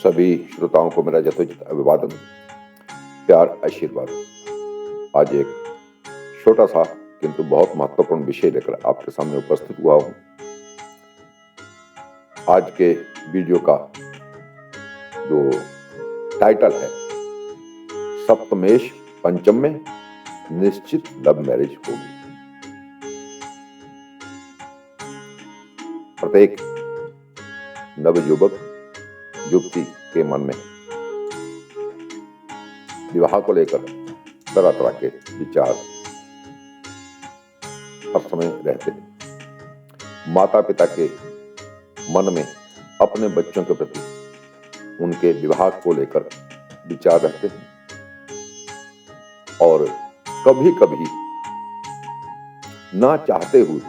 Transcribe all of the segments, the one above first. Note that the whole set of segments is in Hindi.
सभी श्रोताओं को मेरा यथोचित अभिवादन, प्यार, आशीर्वाद। आज एक छोटा सा किंतु बहुत महत्वपूर्ण विषय लेकर आपके सामने उपस्थित हुआ हूं। आज के वीडियो का जो टाइटल है, सप्तमेश पंचम में निश्चित लव मैरिज होगी। प्रत्येक नवयुवक युवती के मन में विवाह को लेकर तरह तरह के विचार हर समय रहते हैं। माता पिता के मन में अपने बच्चों के प्रति उनके विवाह को लेकर विचार रहते हैं और कभी कभी ना चाहते हुए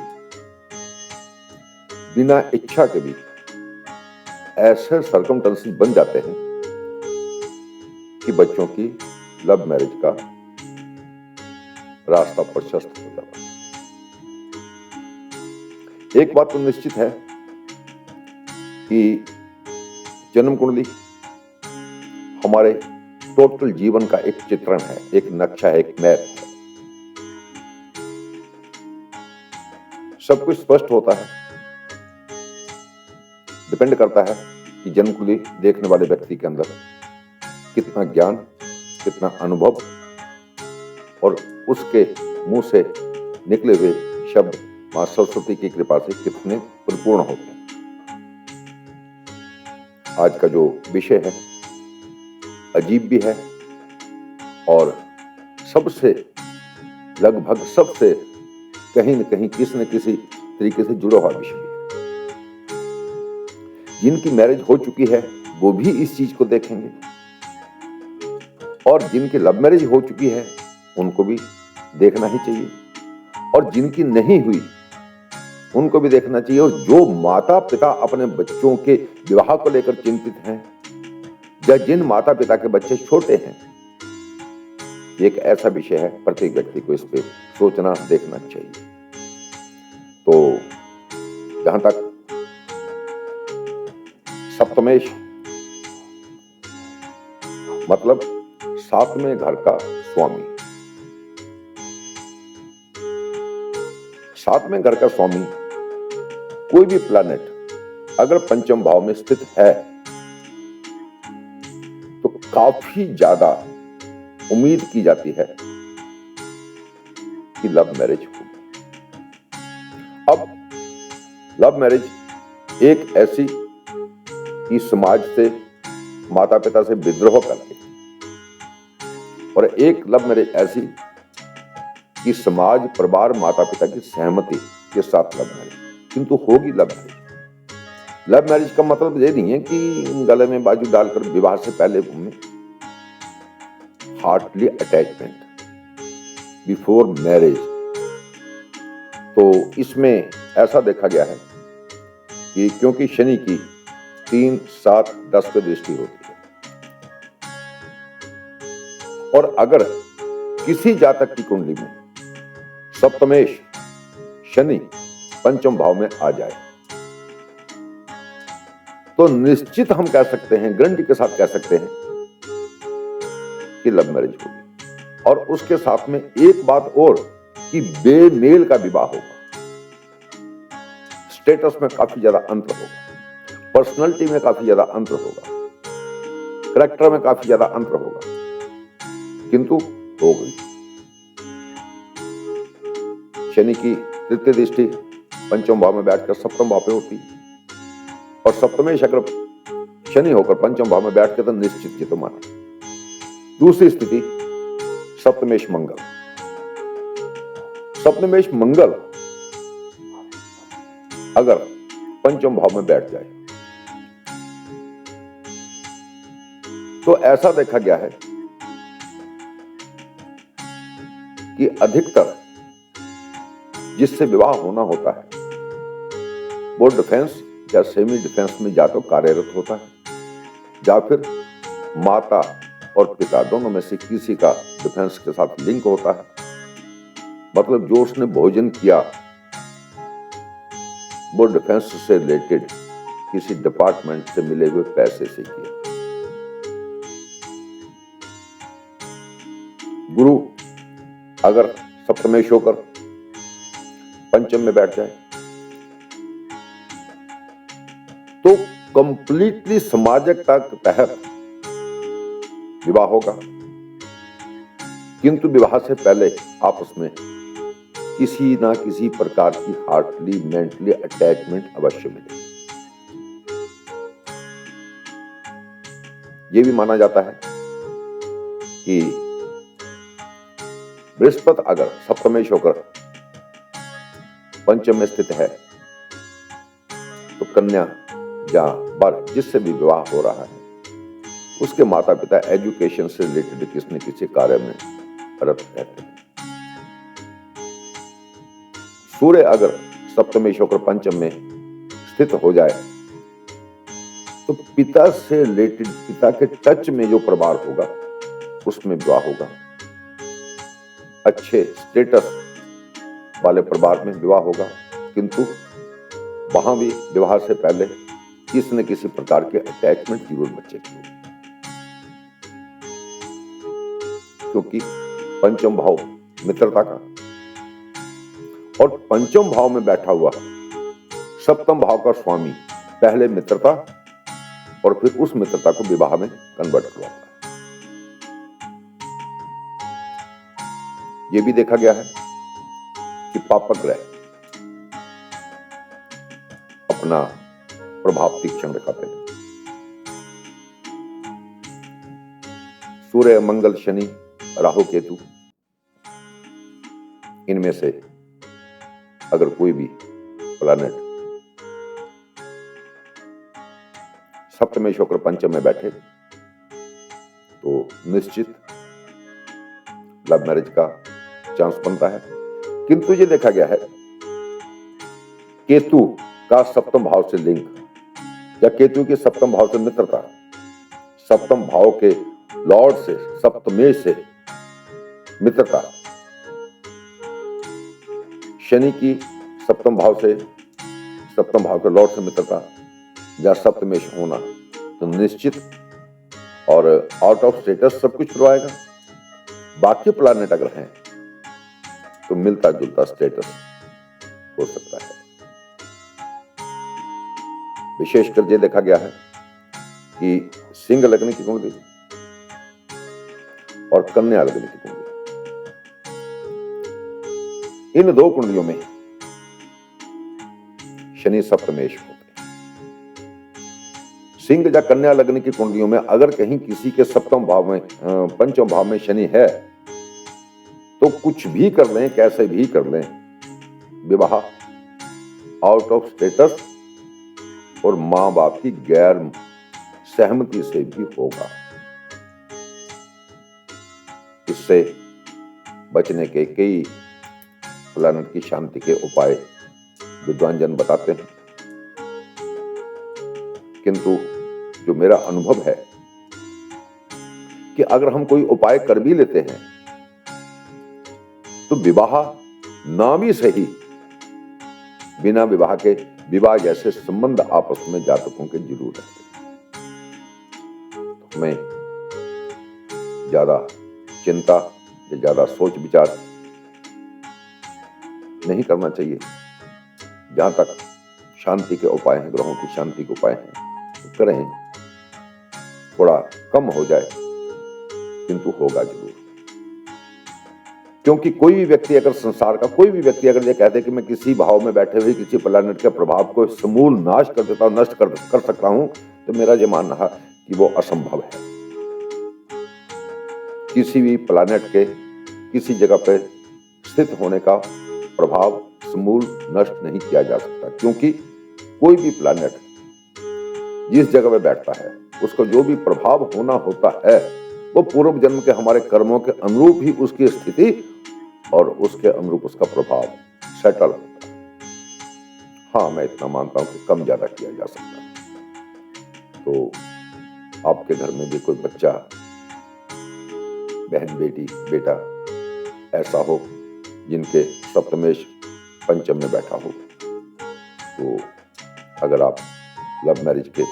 बिना इच्छा के भी ऐसे सर्कमस्टेंसेस बन जाते हैं कि बच्चों की लव मैरिज का रास्ता प्रशस्त हो जाता है। एक बात तो निश्चित है कि जन्म कुंडली हमारे टोटल जीवन का एक चित्रण है, एक नक्शा है, एक मैप है। सब कुछ स्पष्ट होता है, डिपेंड करता है कि जन्म कुंडली देखने वाले व्यक्ति के अंदर कितना ज्ञान, कितना अनुभव और उसके मुंह से निकले हुए शब्द मां सरस्वती की कृपा से कितने परिपूर्ण होते हैं। आज का जो विषय है अजीब भी है और सबसे लगभग सबसे कहीं न कहीं किसी न किसी तरीके से जुड़ा हुआ विषय है। जिनकी मैरिज हो चुकी है वो भी इस चीज को देखेंगे और जिनकी लव मैरिज हो चुकी है उनको भी देखना ही चाहिए और जिनकी नहीं हुई उनको भी देखना चाहिए। और जो माता पिता अपने बच्चों के विवाह को लेकर चिंतित हैं या जिन माता पिता के बच्चे छोटे हैं, एक ऐसा विषय है, प्रत्येक व्यक्ति को इस पे सोचना, देखना चाहिए। तो जहां तक सप्तमेश मतलब सातवें घर का स्वामी, सातवें घर का स्वामी कोई भी प्लैनेट अगर पंचम भाव में स्थित है तो काफी ज्यादा उम्मीद की जाती है कि लव मैरिज होगी। अब लव मैरिज एक ऐसी कि समाज से, माता पिता से विद्रोह करके, और एक लव मैरिज ऐसी कि समाज, परिवार, माता पिता की सहमति के साथ लव मैरिज, किंतु होगी लव मैरिज। लव मैरिज का मतलब ये नहीं है कि गले में बाजू डालकर विवाह से पहले घूमने, हार्टली अटैचमेंट बिफोर मैरिज। तो इसमें ऐसा देखा गया है कि क्योंकि शनि की 3, 7, 10 पे दृष्टि होती है और अगर किसी जातक की कुंडली में सप्तमेश शनि पंचम भाव में आ जाए तो निश्चित हम कह सकते हैं, गारंटी के साथ कह सकते हैं कि लव मैरिज होगी। और उसके साथ में एक बात और कि बेमेल का विवाह होगा, स्टेटस में काफी ज्यादा अंतर होगा, पर्सनालिटी में काफी ज्यादा अंतर होगा, करैक्टर में काफी ज्यादा अंतर होगा, किंतु हो गई। शनि की तृतीय दृष्टि पंचम भाव में बैठकर सप्तम भाव पे होती और सप्तमेश अगर शनि होकर पंचम भाव में बैठ के तो निश्चित की तो माना। दूसरी स्थिति सप्तमेश मंगल। सप्तमेश मंगल अगर पंचम भाव में बैठ जाए तो ऐसा देखा गया है कि अधिकतर जिससे विवाह होना होता है वो डिफेंस या सेमी डिफेंस में या तो कार्यरत होता है या फिर माता और पिता दोनों में से किसी का डिफेंस के साथ लिंक होता है। मतलब जो उसने भोजन किया वो डिफेंस से रिलेटेड किसी डिपार्टमेंट से मिले हुए पैसे से किया। गुरु अगर सप्तमेश होकर पंचम में बैठ जाए तो कंप्लीटली समाजकता के तहत विवाह होगा, किंतु विवाह से पहले आपस में किसी ना किसी प्रकार की हार्टली मेंटली अटैचमेंट अवश्य मिलेगी। यह भी माना जाता है कि बृहस्पति अगर सप्तमेश होकर पंचम में स्थित है तो कन्या या वर जिससे भी विवाह हो रहा है उसके माता पिता एजुकेशन से रिलेटेड किसी न किसी कार्य में रत रहते हैं। सूर्य अगर सप्तमेश होकर पंचम में स्थित हो जाए तो पिता से रिलेटेड, पिता के टच में जो परिवार होगा उसमें विवाह होगा। अच्छे स्टेटस वाले परिवार में विवाह होगा, किंतु वहां भी विवाह से पहले किसी न किसी प्रकार के अटैचमेंट जरूर बच्चे की होगी, क्योंकि पंचम भाव मित्रता का और पंचम भाव में बैठा हुआ सप्तम भाव का स्वामी पहले मित्रता और फिर उस मित्रता को विवाह में कन्वर्ट करवाता है। यह भी देखा गया है कि पापक ग्रह अपना प्रभाव तीक्ष्ण दिखाते हैं। सूर्य, मंगल, शनि, राहु, केतु, इनमें से अगर कोई भी प्लैनेट सप्तमेश होकर पंचम में बैठे तो निश्चित लव मैरिज का चांस बनता है। किंतु ये देखा गया है केतु का सप्तम भाव से लिंक या केतु के सप्तम भाव से मित्रता, सप्तम भाव के लॉर्ड से सप्तमेश से मित्रता, शनि की सप्तम भाव से सप्तम भाव के लॉर्ड से मित्रता या सप्तमेश होना तो निश्चित और आउट ऑफ स्टेटस सब कुछ करवाएगा। बाकी प्लैनेट अगर हैं तो मिलता जुलता स्टेटस हो सकता है। विशेषकर ये देखा गया है कि सिंह लग्न की कुंडली और कन्या लग्न की कुंडली, इन दो कुंडलियों में शनि सप्तमेश होते हैं। सिंह या कन्या लग्न की कुंडलियों में अगर कहीं किसी के सप्तम भाव में पंचम भाव में शनि है तो कुछ भी कर लें, कैसे भी कर लें, विवाह आउट ऑफ स्टेटस और मां बाप की गैर सहमति से भी होगा। इससे बचने के कई प्लैनेट की शांति के उपाय विद्वान जन बताते हैं, किंतु जो मेरा अनुभव है कि अगर हम कोई उपाय कर भी लेते हैं तो विवाह ना भी सही, बिना विवाह के विवाह जैसे संबंध आपस में जातकों के जरूर रहते हैं। तो हमें ज्यादा चिंता या ज्यादा सोच विचार नहीं करना चाहिए। जहां तक शांति के उपाय हैं, ग्रहों की शांति के उपाय हैं, तो करें, थोड़ा कम हो जाए किंतु होगा जरूर। क्योंकि कोई भी व्यक्ति अगर संसार का कोई भी व्यक्ति अगर ये कहते कि मैं किसी भाव में बैठे हुए किसी प्लैनेट के प्रभाव को समूल नाश कर देता हूं, नष्ट कर सकता हूं, तो मेरा ये मानना है कि वो असंभव है। किसी भी प्लैनेट के किसी जगह पे स्थित होने का प्रभाव समूल नष्ट नहीं किया जा सकता, क्योंकि कोई भी प्लैनेट जिस जगह पे बैठता है उसका जो भी प्रभाव होना होता है वो पूर्व जन्म के हमारे कर्मों के अनुरूप ही उसकी स्थिति और उसके अनुरूप उसका प्रभाव सेटल होता है। हाँ, मैं इतना मानता हूं कि कम ज्यादा किया जा सकता है। तो आपके घर में भी कोई बच्चा, बहन, बेटी, बेटा ऐसा हो जिनके सप्तमेश पंचम में बैठा हो, तो अगर आप लव मैरिज के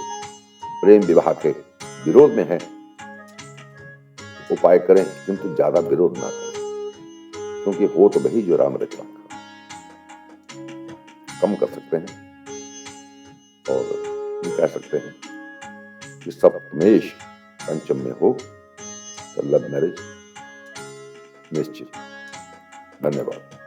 प्रेम विवाह के विरोध में हैं तो उपाय करें, किंतु ज्यादा विरोध ना करें, क्योंकि हो तो वही जो राम रच रखा। कम कर सकते हैं और हम कह सकते हैं कि सप्तमेश पंचम में हो तो लव मैरिज निश्चित। धन्यवाद।